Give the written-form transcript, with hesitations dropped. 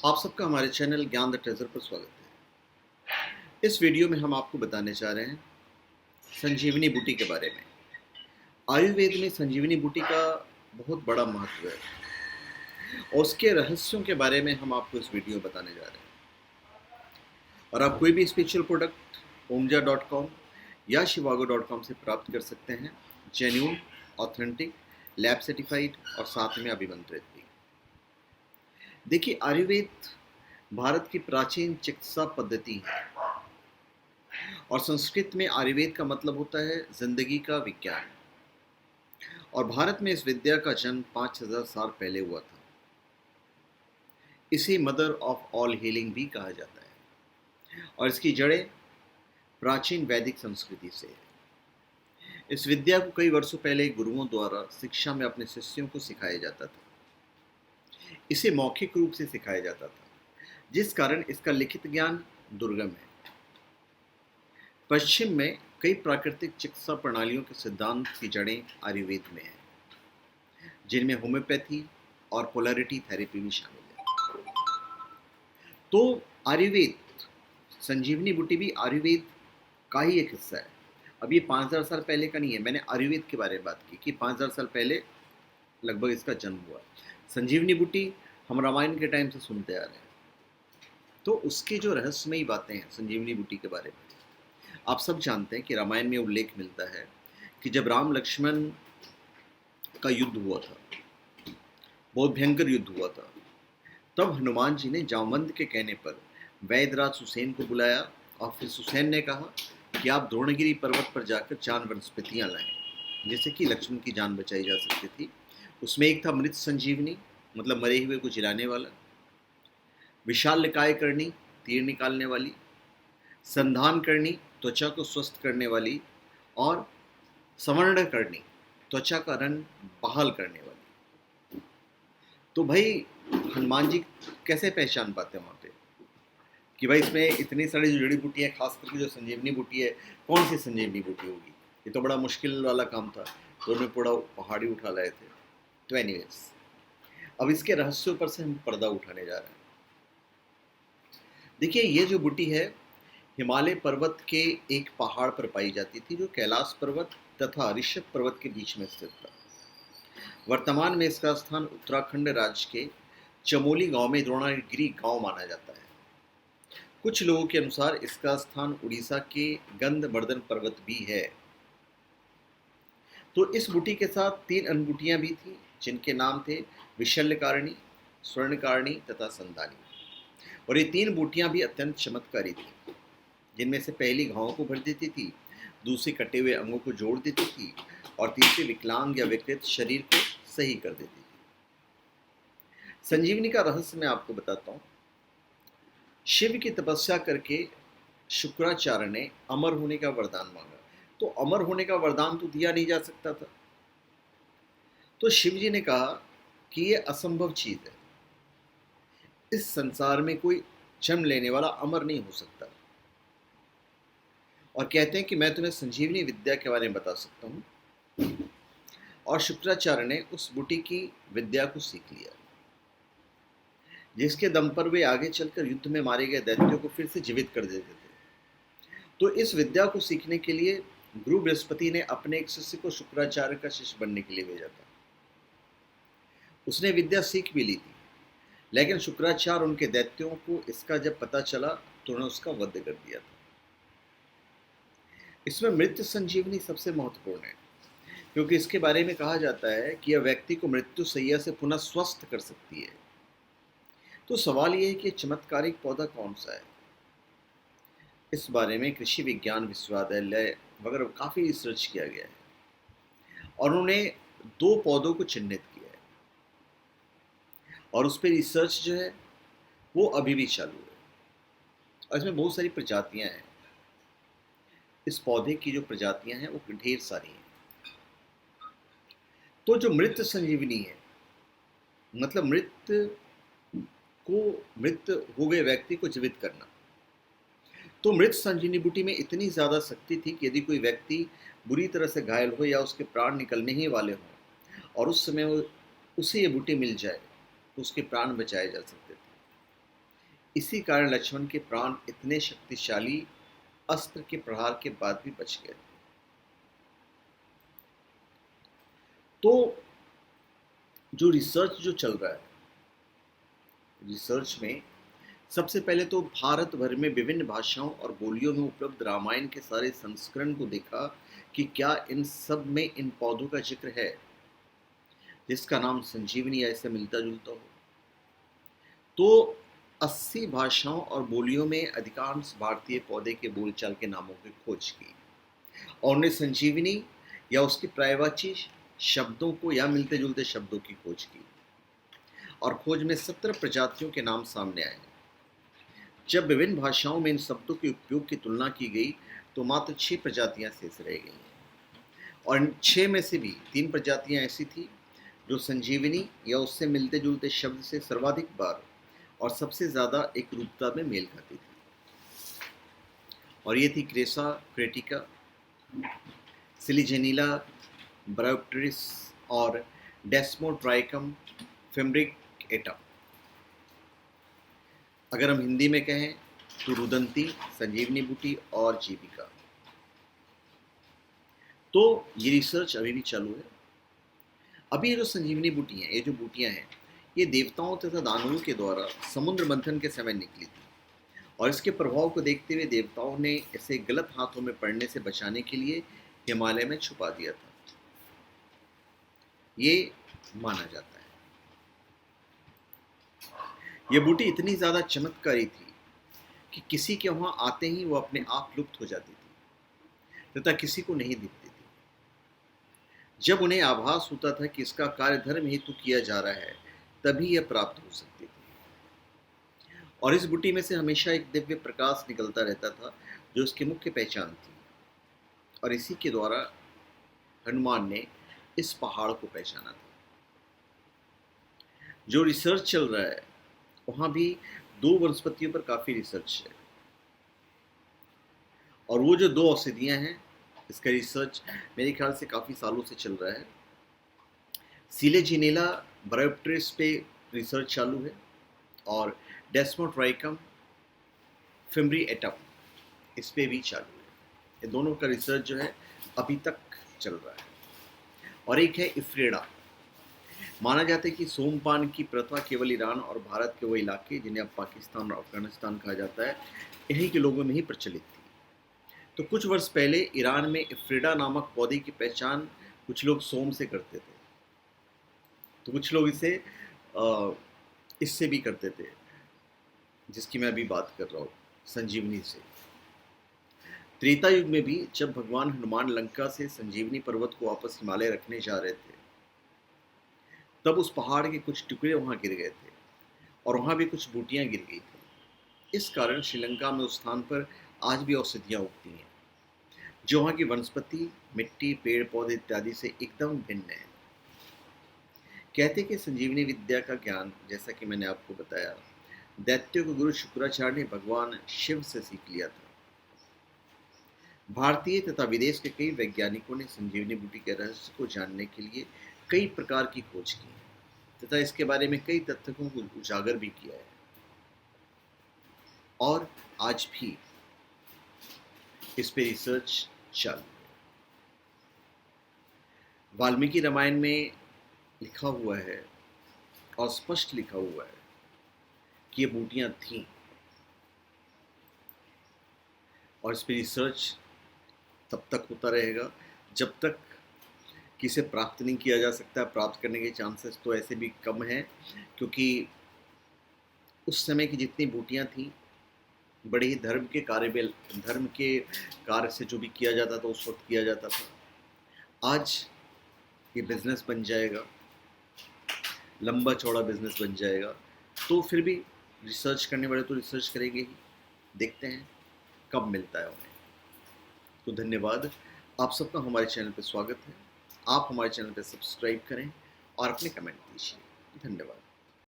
आप सबका हमारे चैनल ज्ञान द ट्रेजर पर स्वागत है। इस वीडियो में हम आपको बताने जा रहे हैं संजीवनी बूटी के बारे में। आयुर्वेद में संजीवनी बूटी का बहुत बड़ा महत्व है और उसके रहस्यों के बारे में हम आपको इस वीडियो में बताने जा रहे हैं। और आप कोई भी स्पिरिचुअल प्रोडक्ट ओमजा.com या शिवागो.com से प्राप्त कर सकते हैं, जेन्युइन, ऑथेंटिक, लैब सर्टिफाइड और साथ में अभिमंत्रित भी। देखिए, आयुर्वेद भारत की प्राचीन चिकित्सा पद्धति है और संस्कृत में आयुर्वेद का मतलब होता है जिंदगी का विज्ञान। और भारत में इस विद्या का जन्म 5000 साल पहले हुआ था। इसे मदर ऑफ ऑल हीलिंग भी कहा जाता है और इसकी जड़ें प्राचीन वैदिक संस्कृति से है। इस विद्या को कई वर्षों पहले गुरुओं द्वारा शिक्षा में अपने शिष्यों को सिखाया जाता था। इसे मौखिक रूप से सिखाया जाता था, जिस कारण इसका लिखित ज्ञान दुर्गम है। पश्चिम में कई प्राकृतिक चिकित्सा प्रणालियों के सिद्धांत की जड़ें आयुर्वेद में हैं, जिनमें होम्योपैथी और पोलैरिटी थेरेपी भी शामिल है। तो आयुर्वेद, संजीवनी बूटी भी आयुर्वेद का ही एक हिस्सा है। अब ये 5000 साल पहले का नहीं है। मैंने आयुर्वेद के बारे में बात की कि 5000 साल पहले लगभग इसका जन्म हुआ। संजीवनी बूटी हम रामायण के टाइम से सुनते आ रहे हैं। तो उसके जो रहस्यमयी बातें हैं संजीवनी बूटी के बारे में, आप सब जानते हैं कि रामायण में उल्लेख मिलता है कि जब राम लक्ष्मण का युद्ध हुआ था, बहुत भयंकर युद्ध हुआ था, तब हनुमान जी ने जामवंत के कहने पर वैदराज सुसेन को बुलाया और फिर सुसेन ने कहा कि आप द्रोणगिरी पर्वत पर जाकर 4 वनस्पतियां लाएं, जिससे कि लक्ष्मण की जान बचाई जा सकती थी। उसमें एक था मृत संजीवनी, मतलब मरे हुए को जिलाने वाला; विशाल निकाय करनी, तीर निकालने वाली; संधान करनी, त्वचा को स्वस्थ करने वाली; और संवर्ण करनी, त्वचा का रंग बहाल करने वाली। तो भाई हनुमान जी कैसे पहचान पाते हैं वहाँ पे कि भाई इसमें इतनी सारी जो जड़ी बूटियाँ, खास करके जो संजीवनी बूटी है, कौन सी संजीवनी बूटी होगी? ये तो बड़ा मुश्किल वाला काम था, तो उन्हें पूरा पहाड़ी उठा लाए थे। तो एनीवेज, अब इसके रहस्यों पर से हम पर्दा उठाने जा रहे हैं। देखिए, ये जो बूटी है हिमालय पर्वत के एक पहाड़ पर पाई जाती थी, जो कैलाश पर्वत तथा ऋषभ पर्वत के बीच में स्थित था। वर्तमान में इसका स्थान उत्तराखंड राज्य के चमोली गांव में द्रोणागिरी गांव माना जाता है। कुछ लोगों के अनुसार इसका स्थान उड़ीसा के गंधवर्धन पर्वत भी है। तो इस बूटी के साथ 3 अन्य बूटियां भी थी, जिनके नाम थे विशल्यकारिणी, स्वर्णकारिणी तथा संधानी। और ये 3 बूटियां भी अत्यंत चमत्कारी थी, जिनमें से पहली घावों को भर देती थी, दूसरी कटे हुए अंगों को जोड़ देती थी और तीसरी विकलांग या विकृत शरीर को सही कर देती थी। संजीवनी का रहस्य मैं आपको बताता हूँ। शिव की तपस्या करके शुक्राचार्य ने अमर होने का वरदान मांगा। तो अमर होने का वरदान तो दिया नहीं जा सकता था, तो शिव जी ने कहा कि यह असंभव चीज है, इस संसार में कोई जन्म लेने वाला अमर नहीं हो सकता। और कहते हैं कि मैं तुम्हें संजीवनी विद्या के बारे में बता सकता हूँ। और शुक्राचार्य ने उस बूटी की विद्या को सीख लिया, जिसके दम पर वे आगे चलकर युद्ध में मारे गए दैत्यों को फिर से जीवित कर देते थे। तो इस विद्या को सीखने के लिए गुरु बृहस्पति ने अपने एक शिष्य को शुक्राचार्य का शिष्य बनने के लिए भेजा था। उसने विद्या सीख भी ली थी, लेकिन शुक्राचार्य उनके दैत्यों को इसका जब पता चला तो उन्होंने उसका वध कर दिया था। इसमें मृत्यु संजीवनी सबसे महत्वपूर्ण है, क्योंकि इसके बारे में कहा जाता है कि यह व्यक्ति को मृत्यु शैया से पुनः स्वस्थ कर सकती है। तो सवाल यह है कि चमत्कारिक पौधा कौन सा है? इस बारे में कृषि विज्ञान विश्वविद्यालय वगैरह काफ़ी रिसर्च किया गया है और उन्होंने 2 पौधों को चिन्हित किया है और उस पर रिसर्च जो है वो अभी भी चालू है। और इसमें बहुत सारी प्रजातियां हैं। इस पौधे की जो प्रजातियां हैं वो ढेर सारी हैं। तो जो मृत संजीवनी है, मतलब मृत हो गए व्यक्ति को जीवित करना। तो मृत संजीवनी बूटी में इतनी ज़्यादा शक्ति थी कि यदि कोई व्यक्ति बुरी तरह से घायल हो या उसके प्राण निकलने ही वाले हों और उस समय उसे ये बूटी मिल जाए तो उसके प्राण बचाए जा सकते थे। इसी कारण लक्ष्मण के प्राण इतने शक्तिशाली अस्त्र के प्रहार के बाद भी बच गए थे। तो जो रिसर्च जो चल रहा है, रिसर्च में सबसे पहले तो भारत भर में विभिन्न भाषाओं और बोलियों में उपलब्ध रामायण के सारे संस्करण को देखा कि क्या इन सब में इन पौधों का जिक्र है जिसका नाम संजीवनी ऐसे मिलता जुलता हो। तो 80 भाषाओं और बोलियों में अधिकांश भारतीय पौधे के बोलचाल के नामों की खोज की और उन्हें संजीवनी या उसके पर्यायवाची शब्दों को या मिलते जुलते शब्दों की खोज की और खोज में 17 प्रजातियों के नाम सामने आए। जब विभिन्न भाषाओं में इन शब्दों के उपयोग की तुलना की गई तो मात्र 6 प्रजातियां शेष रह गई हैं और इन 6 में से भी 3 प्रजातियां ऐसी थी जो संजीवनी या उससे मिलते जुलते शब्द से सर्वाधिक बार और सबसे ज़्यादा एक रूपता में मेल खाती थी और ये थी क्रेसा क्रेटिका, सिलिजेनिला ब्रायोप्टेरिस और डेस्मोट्राइकम फिम्ब्रिकेटा। अगर हम हिंदी में कहें तो रुदंती, संजीवनी बूटी और जीविका। तो ये रिसर्च अभी भी चालू है। अभी ये जो संजीवनी बूटी हैं, ये जो बूटियां हैं, ये देवताओं तथा दानवों के द्वारा समुद्र मंथन के समय निकली थी और इसके प्रभाव को देखते हुए देवताओं ने इसे गलत हाथों में पड़ने से बचाने के लिए हिमालय में छुपा दिया था, ये माना जाता है। ये बूटी इतनी ज़्यादा चमत्कारी थी कि किसी के वहाँ आते ही वो अपने आप लुप्त हो जाती थी तथा किसी को नहीं दिखती थी। जब उन्हें आभास होता था कि इसका कार्य धर्म हेतु किया जा रहा है तभी यह प्राप्त हो सकती थी और इस बूटी में से हमेशा एक दिव्य प्रकाश निकलता रहता था जो उसकी मुख्य पहचान थी और इसी के द्वारा हनुमान ने इस पहाड़ को पहचाना था। जो रिसर्च चल रहा है वहाँ भी 2 वनस्पतियों पर काफ़ी रिसर्च है और वो जो 2 औषधियाँ हैं इसका रिसर्च मेरे ख्याल से काफ़ी सालों से चल रहा है। सिलेजिनेला ब्रायोप्टेरिस पे रिसर्च चालू है और डेस्मोट्राइकम फिम्ब्रिएटम इस पे भी चालू है। ये दोनों का रिसर्च जो है अभी तक चल रहा है। और एक है इफ्रेडा। माना जाता है कि सोमपान की प्रथा केवल ईरान और भारत के वो इलाके जिन्हें अब पाकिस्तान और अफगानिस्तान कहा जाता है इन्हीं के लोगों में ही प्रचलित थी। तो कुछ वर्ष पहले ईरान में इफ्रेडा नामक पौधे की पहचान कुछ लोग सोम से करते थे, तो कुछ लोग इसे इससे भी करते थे जिसकी मैं अभी बात कर रहा हूँ, संजीवनी से। त्रेता युग में भी जब भगवान हनुमान लंका से संजीवनी पर्वत को वापस हिमालय रखने जा रहे थे तब उस पहाड़ के कुछ टुकड़े वहाँ गिर गए थे और वहाँ भी कुछ बूटियाँ गिर गई थी। इस कारण श्रीलंका में उस स्थान पर आज भी औषधियाँ उगती हैं जो वहाँ की वनस्पति, मिट्टी, पेड़ पौधे इत्यादि से एकदम भिन्न है। कहते कि संजीवनी विद्या का ज्ञान, जैसा कि मैंने आपको बताया, दैत्यों को गुरु शुक्राचार्य ने भगवान शिव से सीख लिया था। भारतीय तथा विदेश के कई वैज्ञानिकों ने संजीवनी बूटी के रहस्य को जानने के लिए कई प्रकार की खोज की है तथा इसके बारे में कई तथ्यों को उजागर भी किया है और आज भी इस पे रिसर्च चालू है। वाल्मीकि रामायण में लिखा हुआ है और स्पष्ट लिखा हुआ है कि ये बूटियां थीं और इस पे रिसर्च तब तक होता रहेगा जब तक कि इसे प्राप्त नहीं किया जा सकता। प्राप्त करने के चांसेस तो ऐसे भी कम हैं क्योंकि उस समय की जितनी बूटियां थीं बड़े ही धर्म के कार्य से जो भी किया जाता था उस वक्त किया जाता था। आज ये बिजनेस बन जाएगा, लंबा चौड़ा बिजनेस बन जाएगा, तो फिर भी रिसर्च करने वाले तो रिसर्च करेंगे ही। देखते हैं कब मिलता है उन्हें। तो धन्यवाद, आप सबका हमारे चैनल पर स्वागत है। आप हमारे चैनल पर सब्सक्राइब करें और अपने कमेंट दीजिए। धन्यवाद।